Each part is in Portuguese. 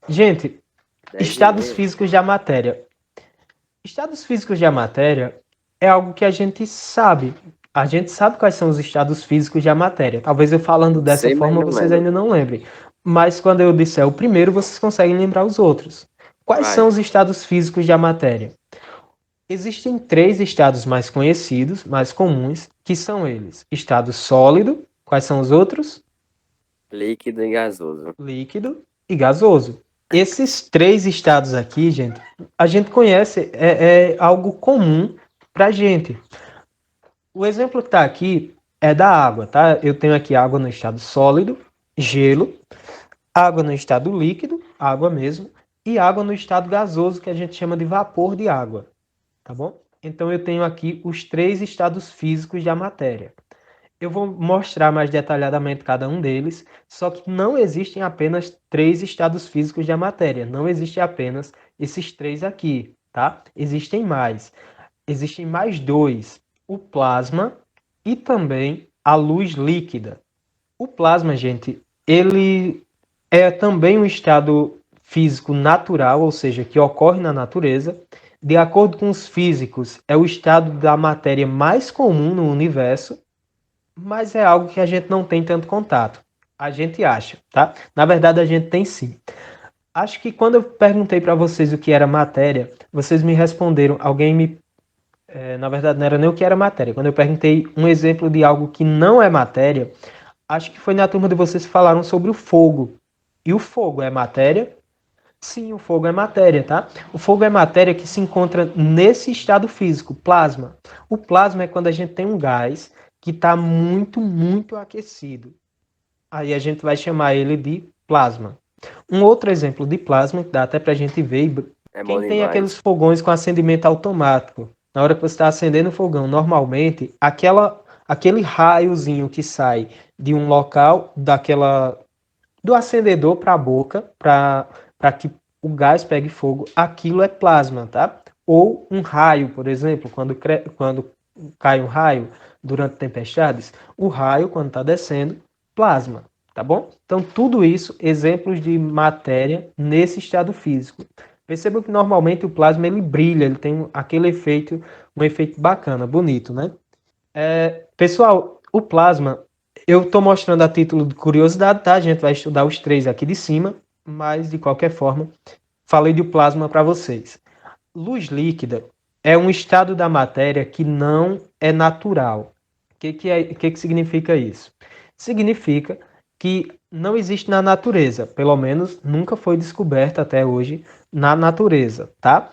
Gente, 10 e estados meia. físicos da matéria. Estados físicos da matéria é algo que a gente sabe. A gente sabe quais são os estados físicos da matéria. Talvez eu falando dessa Sei, mas forma não vocês lembro. ainda não lembrem. Mas quando eu disser o primeiro, vocês conseguem lembrar os outros. Quais são Vai. os estados físicos da matéria? Existem três estados mais conhecidos, mais comuns, que são eles: estado sólido, quais são os outros? Líquido e gasoso. Líquido e gasoso. Esses três estados aqui, gente, a gente conhece, é algo comum pra gente. O exemplo que está aqui é da água, tá? Eu tenho aqui água no estado sólido, gelo, água no estado líquido, água mesmo, e água no estado gasoso, que a gente chama de vapor de água, tá bom? Então eu tenho aqui os três estados físicos da matéria. Eu vou mostrar mais detalhadamente cada um deles, só que não existem apenas três estados físicos da matéria, não existe apenas esses três aqui, tá? Existem mais dois, o plasma e também a luz líquida. O plasma, gente, ele é também um estado físico natural, ou seja, que ocorre na natureza. De acordo com os físicos, é o estado da matéria mais comum no universo, mas é algo que a gente não tem tanto contato. A gente acha, tá? Na verdade, a gente tem sim. Acho que quando eu perguntei para vocês o que era matéria, vocês me responderam, na verdade, não era nem o que era matéria. Quando eu perguntei um exemplo de algo que não é matéria, acho que foi na turma de vocês que falaram sobre o fogo. E o fogo é matéria? Sim, o fogo é matéria, tá? O fogo é matéria que se encontra nesse estado físico, plasma. O plasma é quando a gente tem um gás que está muito, muito aquecido. Aí a gente vai chamar ele de plasma. Um outro exemplo de plasma, que dá até para a gente ver, É bom quem tem aqueles demais. fogões com acendimento automático, na hora que você está acendendo o fogão, normalmente, aquele raiozinho que sai de um local, do acendedor para a boca, para que o gás pegue fogo, aquilo é plasma, tá? Ou um raio, por exemplo, quando cai um raio durante tempestades, o raio, quando está descendo, plasma, tá bom? Então, tudo isso, exemplos de matéria nesse estado físico. Percebam que normalmente o plasma ele brilha, ele tem aquele efeito, um efeito bacana, bonito, né? Pessoal, o plasma, eu estou mostrando a título de curiosidade, tá? A gente vai estudar os três aqui de cima, mas de qualquer forma, falei do plasma para vocês. Luz líquida é um estado da matéria que não é natural. O que significa isso? Significa que não existe na natureza, pelo menos nunca foi descoberta até hoje na natureza, tá?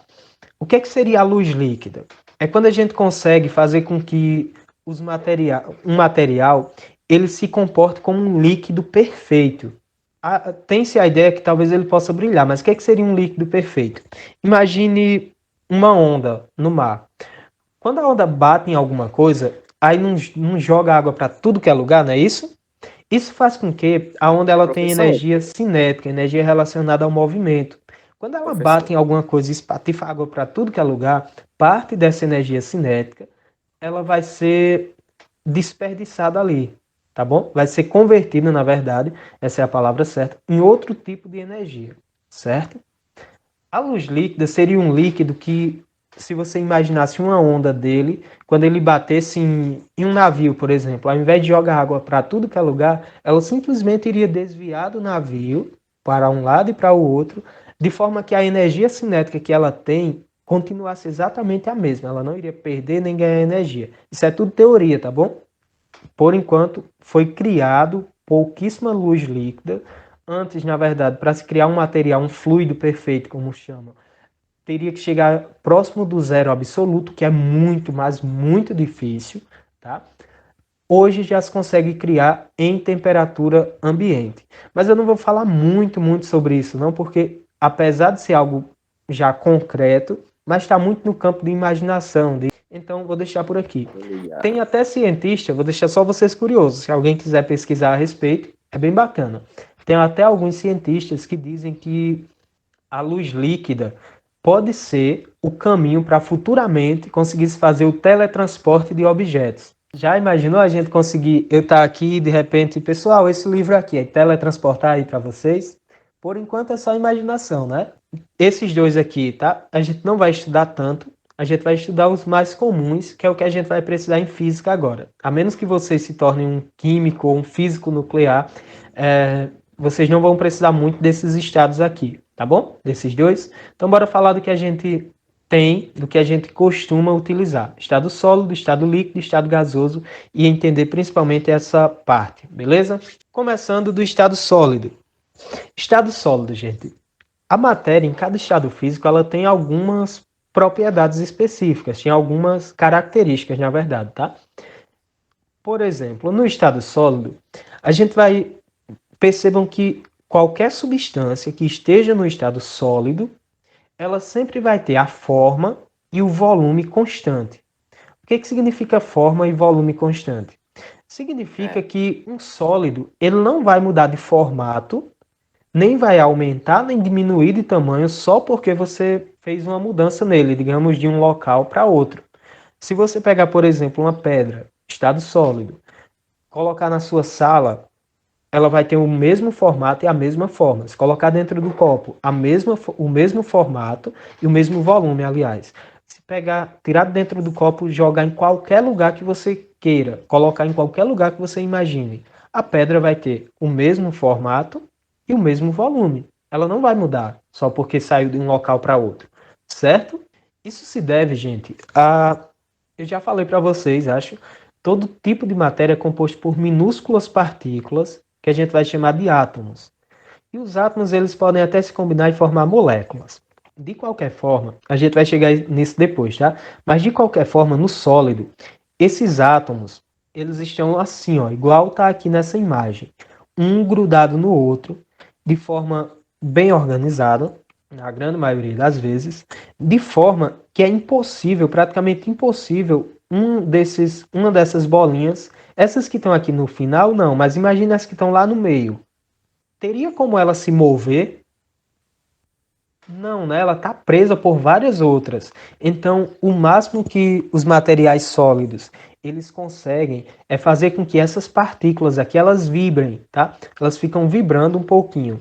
O que seria a luz líquida? É quando a gente consegue fazer com que um material ele se comporte como um líquido perfeito. Tem-se a ideia que talvez ele possa brilhar, mas o que seria um líquido perfeito? Imagine uma onda no mar. Quando a onda bate em alguma coisa, aí não joga água para tudo que é lugar, não é isso? Isso faz com que a onda ela tenha Professor, energia cinética, energia relacionada ao movimento. Quando ela bate professor. em alguma coisa e espatifa água para tudo que é lugar, parte dessa energia cinética ela vai ser desperdiçada ali, tá bom? Vai ser convertida, na verdade, essa é a palavra certa, em outro tipo de energia, certo? A luz líquida seria um líquido que, se você imaginasse uma onda dele, quando ele batesse em um navio, por exemplo, ao invés de jogar água para tudo que é lugar, ela simplesmente iria desviar do navio para um lado e para o outro, de forma que a energia cinética que ela tem continuasse exatamente a mesma. Ela não iria perder nem ganhar energia. Isso é tudo teoria, tá bom? Por enquanto, foi criado pouquíssima luz líquida. Antes, na verdade, para se criar um material, um fluido perfeito, como chamam, teria que chegar próximo do zero absoluto, que é muito, mas muito difícil, tá? Hoje já se consegue criar em temperatura ambiente. Mas eu não vou falar muito sobre isso, não, porque apesar de ser algo já concreto, mas está muito no campo de imaginação. Então, vou deixar por aqui. Tô Tem ligado. até cientista, vou deixar só vocês curiosos, se alguém quiser pesquisar a respeito, é bem bacana. Tem até alguns cientistas que dizem que a luz líquida pode ser o caminho para futuramente conseguir se fazer o teletransporte de objetos. Já imaginou a gente conseguir, eu estar aqui e de repente, pessoal, esse livro aqui, é teletransportar aí para vocês? Por enquanto é só imaginação, né? Esses dois aqui, tá? A gente não vai estudar tanto, a gente vai estudar os mais comuns, que é o que a gente vai precisar em física agora. A menos que vocês se tornem um químico ou um físico nuclear, vocês não vão precisar muito desses estados aqui, tá bom? Desses dois. Então bora falar do que a gente tem, do que a gente costuma utilizar. Estado sólido, estado líquido, estado gasoso e entender principalmente essa parte, beleza? Começando do estado sólido. Estado sólido, gente. A matéria, em cada estado físico, ela tem algumas propriedades específicas, tem algumas características, na verdade, tá? Por exemplo, no estado sólido, a gente vai... Percebam que qualquer substância que esteja no estado sólido, ela sempre vai ter a forma e o volume constante. O que significa forma e volume constante? Significa que um sólido, ele não vai mudar de formato, nem vai aumentar nem diminuir de tamanho só porque você fez uma mudança nele, digamos, de um local para outro. Se você pegar, por exemplo, uma pedra, estado sólido, colocar na sua sala, ela vai ter o mesmo formato e a mesma forma. Se colocar dentro do copo, o mesmo formato e o mesmo volume, aliás. Se pegar, tirar dentro do copo, jogar em qualquer lugar que você queira, colocar em qualquer lugar que você imagine, a pedra vai ter o mesmo formato e o mesmo volume. Ela não vai mudar só porque saiu de um local para outro, certo? Isso se deve, gente, a... Eu já falei para vocês, acho, todo tipo de matéria é composto por minúsculas partículas que a gente vai chamar de átomos. E os átomos, eles podem até se combinar e formar moléculas. De qualquer forma, a gente vai chegar nisso depois, tá? Mas de qualquer forma, no sólido, esses átomos, eles estão assim, ó, igual tá aqui nessa imagem, um grudado no outro, de forma bem organizada, na grande maioria das vezes, de forma que é impossível, praticamente impossível, uma dessas bolinhas, essas que estão aqui no final, não, mas imagine as que estão lá no meio. Teria como ela se mover? Não, né? Ela está presa por várias outras. Então, o máximo que os materiais sólidos eles conseguem é fazer com que essas partículas aqui elas vibrem, tá? Elas ficam vibrando um pouquinho.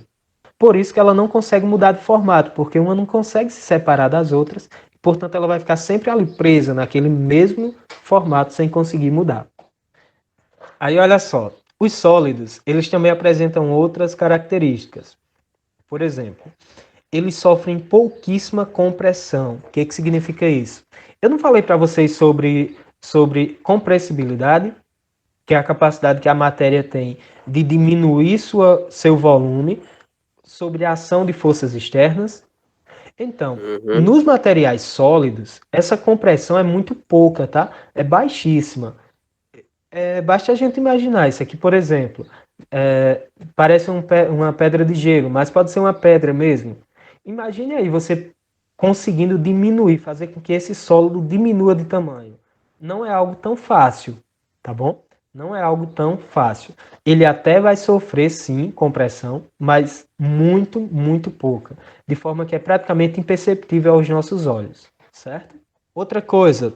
Por isso que ela não consegue mudar de formato, porque uma não consegue se separar das outras, portanto ela vai ficar sempre ali presa naquele mesmo formato sem conseguir mudar. Aí olha só, os sólidos, eles também apresentam outras características. Por exemplo, eles sofrem pouquíssima compressão. O que significa isso? Eu não falei para vocês sobre compressibilidade, que é a capacidade que a matéria tem de diminuir seu volume, sobre a ação de forças externas. Então, nos materiais sólidos, essa compressão é muito pouca, tá? É baixíssima. Basta a gente imaginar isso aqui, por exemplo, parece uma pedra de gelo, mas pode ser uma pedra mesmo. Imagine aí você conseguindo diminuir, fazer com que esse sólido diminua de tamanho. Não é algo tão fácil, tá bom? Não é algo tão fácil. Ele até vai sofrer, sim, compressão, mas muito, muito pouca. De forma que é praticamente imperceptível aos nossos olhos, certo? Outra coisa,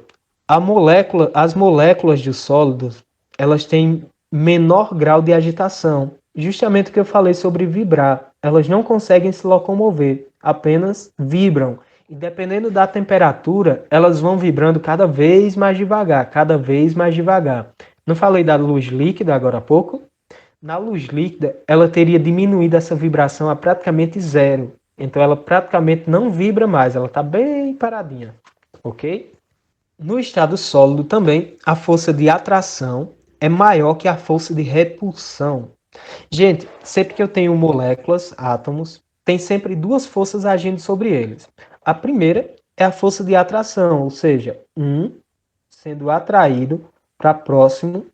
as moléculas de sólidos, elas têm menor grau de agitação. Justamente o que eu falei sobre vibrar. Elas não conseguem se locomover, apenas vibram. E dependendo da temperatura, elas vão vibrando cada vez mais devagar, cada vez mais devagar. Não falei da luz líquida agora há pouco? Na luz líquida, ela teria diminuído essa vibração a praticamente zero. Então ela praticamente não vibra mais, ela está bem paradinha, ok? No estado sólido também, a força de atração é maior que a força de repulsão. Gente, sempre que eu tenho moléculas, átomos, tem sempre duas forças agindo sobre eles. A primeira é a força de atração, ou seja, um sendo atraído para próximo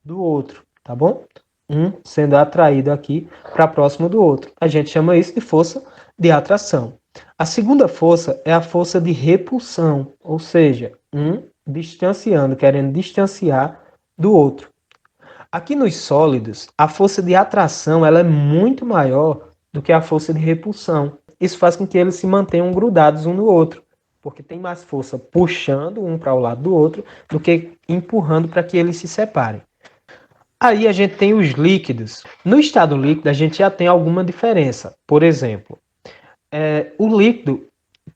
do outro, tá bom? Um sendo atraído aqui para próximo do outro. A gente chama isso de força de atração. A segunda força é a força de repulsão, ou seja, um distanciando, querendo distanciar do outro. Aqui nos sólidos, a força de atração ela é muito maior do que a força de repulsão. Isso faz com que eles se mantenham grudados um no outro, porque tem mais força puxando um para o lado do outro do que empurrando para que eles se separem. Aí a gente tem os líquidos. No estado líquido, a gente já tem alguma diferença. Por exemplo, o líquido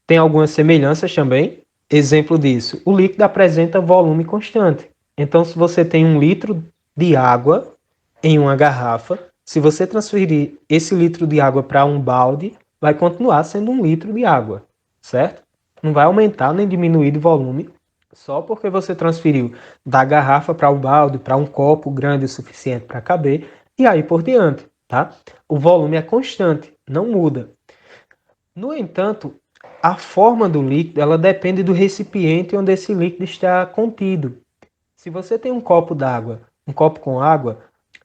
tem algumas semelhanças também. Exemplo disso, o líquido apresenta volume constante. Então, se você tem 1 litro de água em uma garrafa, se você transferir esse litro de água para um balde, vai continuar sendo 1 litro de água, certo? Não vai aumentar nem diminuir de volume só porque você transferiu da garrafa para o balde, para um copo grande o suficiente para caber, e aí por diante, tá? O volume é constante, não muda. No entanto, a forma do líquido, ela depende do recipiente onde esse líquido está contido. Se você tem um copo d'água, um copo com água,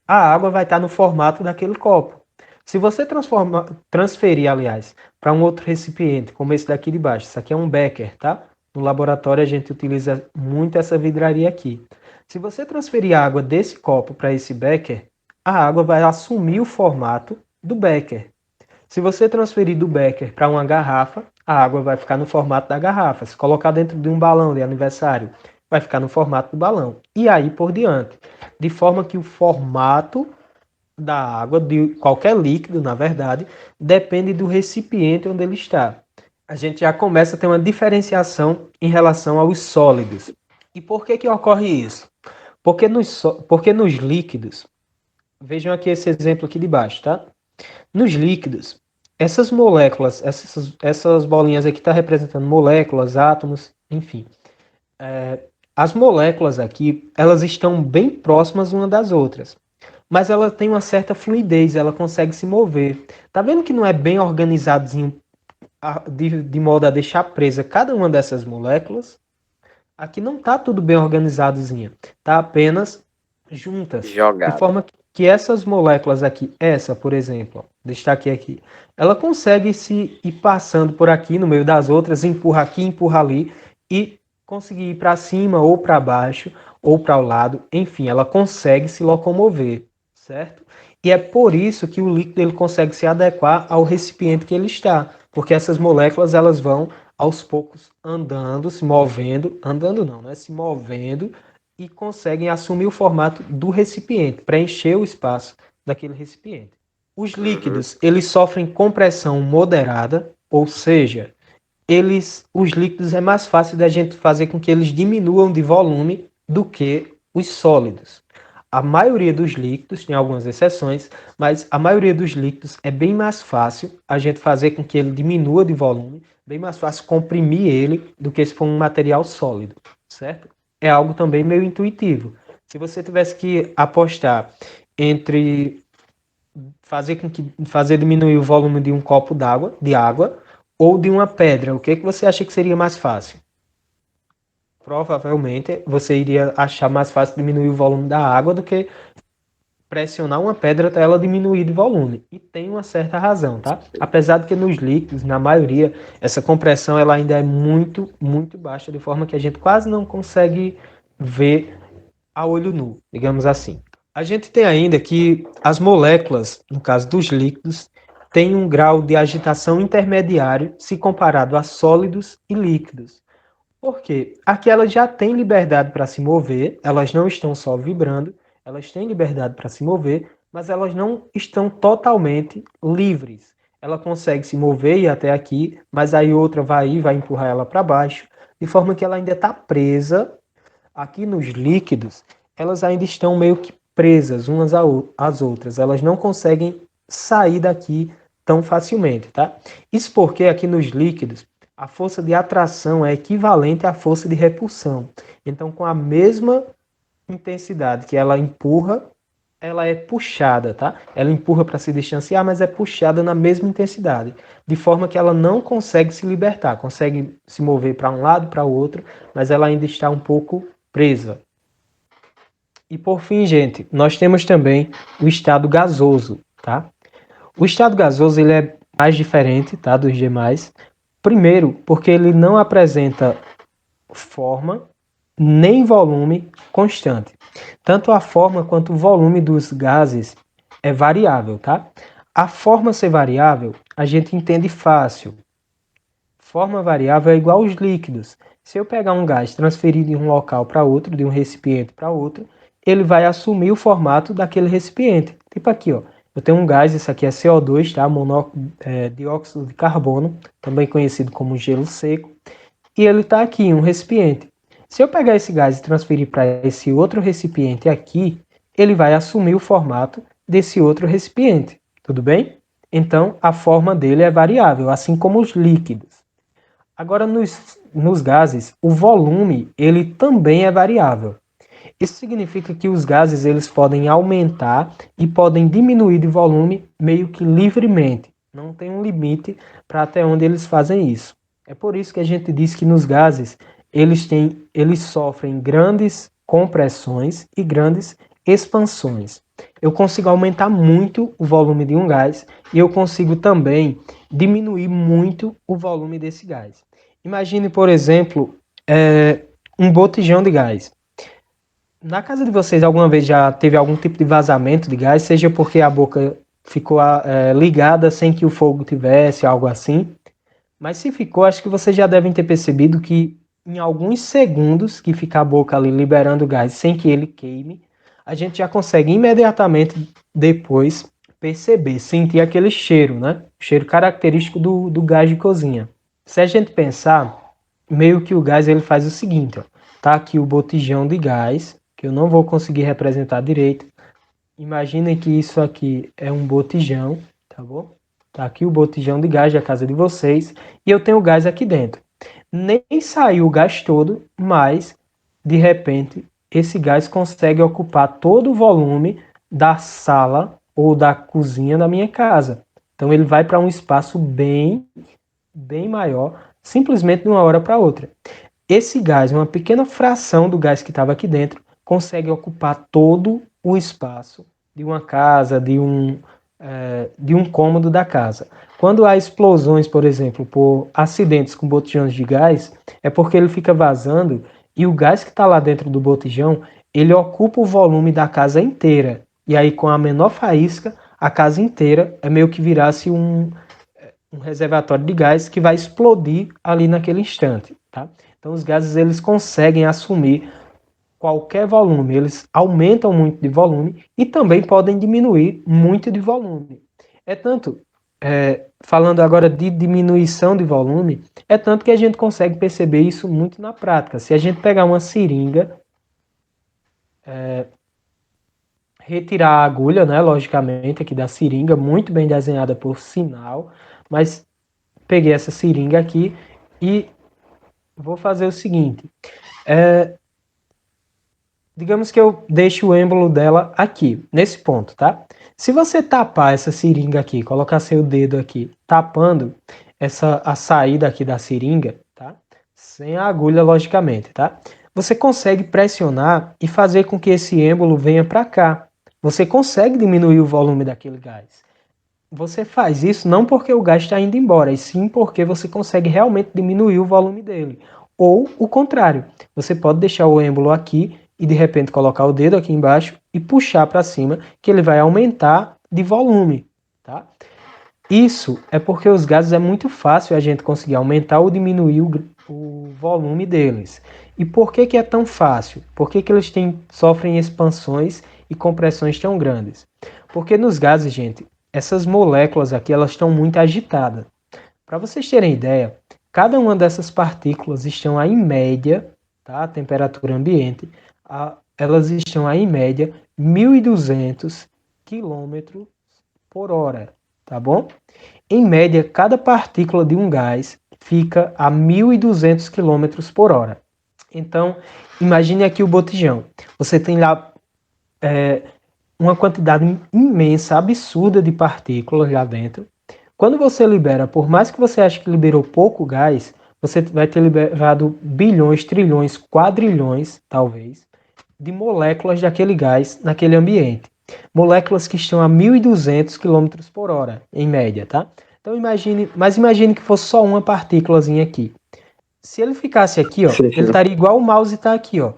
a água vai estar no formato daquele copo. Se você transferir, aliás, para um outro recipiente, como esse daqui de baixo, isso aqui é um becker, tá? No laboratório a gente utiliza muito essa vidraria aqui. Se você transferir a água desse copo para esse becker, a água vai assumir o formato do becker. Se você transferir do becker para uma garrafa, a água vai ficar no formato da garrafa. Se colocar dentro de um balão de aniversário, vai ficar no formato do balão. E aí por diante. De forma que o formato da água, de qualquer líquido, na verdade, depende do recipiente onde ele está. A gente já começa a ter uma diferenciação em relação aos sólidos. E por que ocorre isso? Porque nos líquidos, vejam aqui esse exemplo aqui de baixo, tá? Nos líquidos, essas moléculas, essas bolinhas aqui estão representando moléculas, átomos, enfim. As moléculas aqui, elas estão bem próximas uma das outras, mas ela tem uma certa fluidez, ela consegue se mover. Tá vendo que não é bem organizadinho de modo a deixar presa cada uma dessas moléculas? Aqui não está tudo bem organizadozinho, está apenas juntas, de Jogado. forma que essas moléculas aqui, essa, por exemplo, destaque aqui, ela consegue se ir passando por aqui no meio das outras, empurra aqui, empurra ali e conseguir ir para cima ou para baixo ou para o lado, enfim, ela consegue se locomover, certo? E é por isso que o líquido ele consegue se adequar ao recipiente que ele está, porque essas moléculas elas vão aos poucos andando, se movendo, andando não, né? Se movendo e conseguem assumir o formato do recipiente, preencher o espaço daquele recipiente. Os líquidos, eles sofrem compressão moderada, ou seja, os líquidos é mais fácil da gente fazer com que eles diminuam de volume do que os sólidos. A maioria dos líquidos, tem algumas exceções, mas a maioria dos líquidos é bem mais fácil a gente fazer com que ele diminua de volume, bem mais fácil comprimir ele do que se for um material sólido, certo? É algo também meio intuitivo. Se você tivesse que apostar entre fazer diminuir o volume de um copo d'água, de água, ou de uma pedra, o que você acha que seria mais fácil? Provavelmente você iria achar mais fácil diminuir o volume da água do que pressionar uma pedra até ela diminuir de volume. E tem uma certa razão, tá? Apesar de que nos líquidos, na maioria, essa compressão ela ainda é muito, muito baixa, de forma que a gente quase não consegue ver a olho nu, digamos assim. A gente tem ainda que as moléculas, no caso dos líquidos, têm um grau de agitação intermediário se comparado a sólidos e líquidos. Por quê? Aqui elas já têm liberdade para se mover, elas não estão só vibrando, elas têm liberdade para se mover, mas elas não estão totalmente livres. Ela consegue se mover e ir até aqui, mas aí outra vai ir, vai empurrar ela para baixo, de forma que ela ainda está presa. Aqui nos líquidos, elas ainda estão meio que presas umas às outras, elas não conseguem sair daqui tão facilmente, tá? Isso porque aqui nos líquidos, a força de atração é equivalente à força de repulsão. Então, com a mesma intensidade que ela empurra, ela é puxada, tá? Ela empurra para se distanciar, mas é puxada na mesma intensidade, de forma que ela não consegue se libertar, consegue se mover para um lado, para o outro, mas ela ainda está um pouco presa. E por fim, gente, nós temos também o estado gasoso, tá? O estado gasoso ele é mais diferente, tá, dos demais. Primeiro, porque ele não apresenta forma nem volume constante. Tanto a forma quanto o volume dos gases é variável, tá? A forma ser variável, a gente entende fácil. Forma variável é igual aos líquidos. Se eu pegar um gás, transferir de um local para outro, de um recipiente para outro, ele vai assumir o formato daquele recipiente. Tipo aqui, ó. Eu tenho um gás, isso aqui é CO2, tá? Dióxido de carbono, também conhecido como gelo seco. E ele está aqui em um recipiente. Se eu pegar esse gás e transferir para esse outro recipiente aqui, ele vai assumir o formato desse outro recipiente. Tudo bem? Então, a forma dele é variável, assim como os líquidos. Agora, nos gases, o volume ele também é variável. Isso significa que os gases eles podem aumentar e podem diminuir de volume meio que livremente. Não tem um limite para até onde eles fazem isso. É por isso que a gente diz que nos gases eles sofrem grandes compressões e grandes expansões. Eu consigo aumentar muito o volume de um gás e eu consigo também diminuir muito o volume desse gás. Imagine, por exemplo, um botijão de gás. Na casa de vocês, alguma vez já teve algum tipo de vazamento de gás, seja porque a boca ficou ligada sem que o fogo tivesse, algo assim? Mas se ficou, acho que vocês já devem ter percebido que em alguns segundos que fica a boca ali liberando gás sem que ele queime, a gente já consegue imediatamente depois perceber, sentir aquele cheiro, né? O cheiro característico do gás de cozinha. Se a gente pensar, meio que o gás ele faz o seguinte, ó. Tá aqui o botijão de gás, que eu não vou conseguir representar direito. Imaginem que isso aqui é um botijão, tá bom? Tá aqui o botijão de gás da casa de vocês e eu tenho gás aqui dentro. Nem saiu o gás todo, mas de repente esse gás consegue ocupar todo o volume da sala ou da cozinha da minha casa. Então ele vai para um espaço bem maior, simplesmente de uma hora para outra. Esse gás, uma pequena fração do gás que estava aqui dentro, consegue ocupar todo o espaço de uma casa, de um cômodo da casa. Quando há explosões, por exemplo, por acidentes com botijões de gás, é porque ele fica vazando e o gás que está lá dentro do botijão, ele ocupa o volume da casa inteira. E aí, com a menor faísca, a casa inteira é meio que virasse um reservatório de gás que vai explodir ali naquele instante, tá? Então os gases eles conseguem assumir qualquer volume, eles aumentam muito de volume e também podem diminuir muito de volume. É tanto, falando agora de diminuição de volume, é tanto que a gente consegue perceber isso muito na prática. Se a gente pegar uma seringa, retirar a agulha, né, logicamente, aqui da seringa, muito bem desenhada por sinal, mas peguei essa seringa aqui e vou fazer o seguinte. Digamos que eu deixe o êmbolo dela aqui, nesse ponto, tá? Se você tapar essa seringa aqui, colocar seu dedo aqui, tapando a saída aqui da seringa, tá? Sem a agulha, logicamente, tá? Você consegue pressionar e fazer com que esse êmbolo venha para cá. Você consegue diminuir o volume daquele gás. Você faz isso não porque o gás está indo embora, e sim porque você consegue realmente diminuir o volume dele. Ou o contrário, você pode deixar o êmbolo aqui e de repente colocar o dedo aqui embaixo e puxar para cima, que ele vai aumentar de volume, tá? Isso é porque os gases é muito fácil a gente conseguir aumentar ou diminuir o volume deles. E por que que é tão fácil? Por que que eles sofrem expansões e compressões tão grandes? Porque nos gases, gente, essas moléculas aqui elas estão muito agitadas. Para vocês terem ideia, cada uma dessas partículas estão em média, tá? A temperatura ambiente, elas estão em média 1.200 km por hora, tá bom? Em média, cada partícula de um gás fica a 1.200 km por hora. Então, imagine aqui o botijão. Você tem lá uma quantidade imensa, absurda de partículas lá dentro. Quando você libera, por mais que você ache que liberou pouco gás, você vai ter liberado bilhões, trilhões, quadrilhões, talvez, de moléculas daquele gás naquele ambiente. Moléculas que estão a 1.200 km por hora, em média, tá? Então imagine que fosse só uma partículazinha aqui. Se ele ficasse aqui, ó, ele estaria igual o mouse está aqui, ó,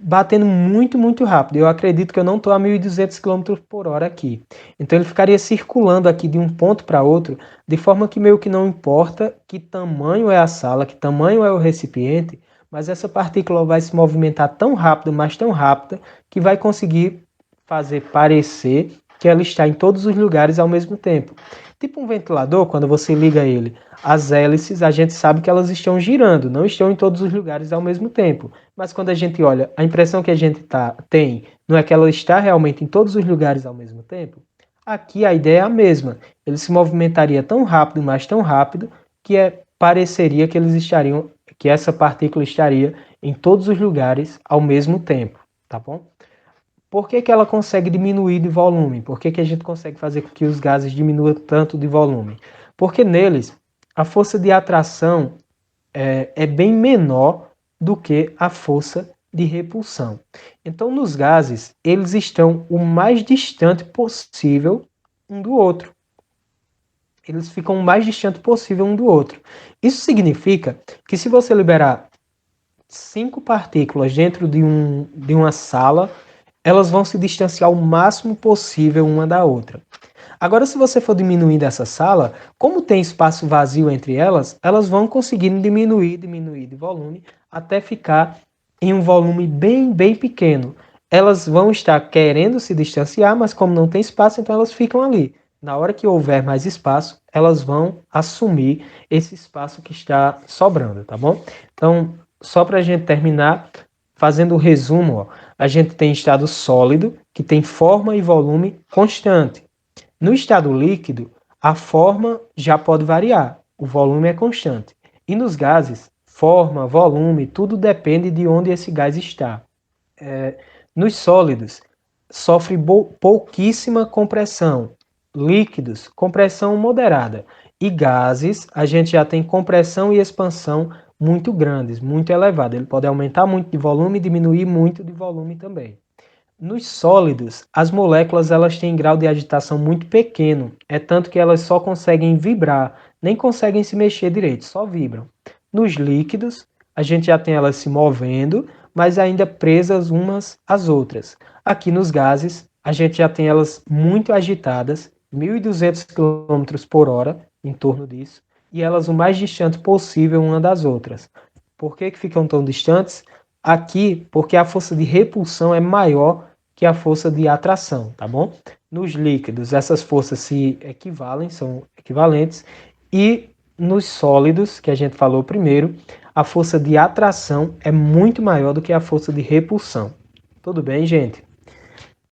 batendo muito, muito rápido. Eu acredito que eu não estou a 1.200 km por hora aqui. Então ele ficaria circulando aqui de um ponto para outro, de forma que meio que não importa que tamanho é a sala, que tamanho é o recipiente, mas essa partícula vai se movimentar tão rápido, mas tão rápida, que vai conseguir fazer parecer que ela está em todos os lugares ao mesmo tempo. Tipo um ventilador, quando você liga ele, as hélices, a gente sabe que elas estão girando, não estão em todos os lugares ao mesmo tempo. Mas quando a gente olha, a impressão que a gente tem não é que ela está realmente em todos os lugares ao mesmo tempo? Aqui a ideia é a mesma. Ele se movimentaria tão rápido, mas tão rápido, que pareceria que eles estariam, que essa partícula estaria em todos os lugares ao mesmo tempo, tá bom? Por que ela consegue diminuir de volume? Por que a gente consegue fazer com que os gases diminuam tanto de volume? Porque neles a força de atração é bem menor do que a força de repulsão. Então, nos gases, eles estão o mais distante possível um do outro. Eles ficam o mais distante possível um do outro. Isso significa que se você liberar 5 partículas dentro de uma sala, elas vão se distanciar o máximo possível uma da outra. Agora, se você for diminuindo essa sala, como tem espaço vazio entre elas, elas vão conseguindo diminuir de volume até ficar em um volume bem pequeno. Elas vão estar querendo se distanciar, mas como não tem espaço, então elas ficam ali. Na hora que houver mais espaço, elas vão assumir esse espaço que está sobrando, tá bom? Então, só para a gente terminar, fazendo o resumo, ó, a gente tem estado sólido, que tem forma e volume constante. No estado líquido, a forma já pode variar, o volume é constante. E nos gases, forma, volume, tudo depende de onde esse gás está. Nos sólidos, sofre pouquíssima compressão. Líquidos, compressão moderada. E gases, a gente já tem compressão e expansão muito grandes, muito elevadas. Ele pode aumentar muito de volume e diminuir muito de volume também. Nos sólidos, as moléculas elas têm grau de agitação muito pequeno, é tanto que elas só conseguem vibrar, nem conseguem se mexer direito, só vibram. Nos líquidos, a gente já tem elas se movendo, mas ainda presas umas às outras. Aqui nos gases, a gente já tem elas muito agitadas, 1.200 km por hora, em torno disso, e elas o mais distante possível uma das outras. Por que ficam tão distantes? Aqui, porque a força de repulsão é maior que a força de atração, tá bom? Nos líquidos, essas forças se equivalem, são equivalentes, e nos sólidos, que a gente falou primeiro, a força de atração é muito maior do que a força de repulsão. Tudo bem, gente?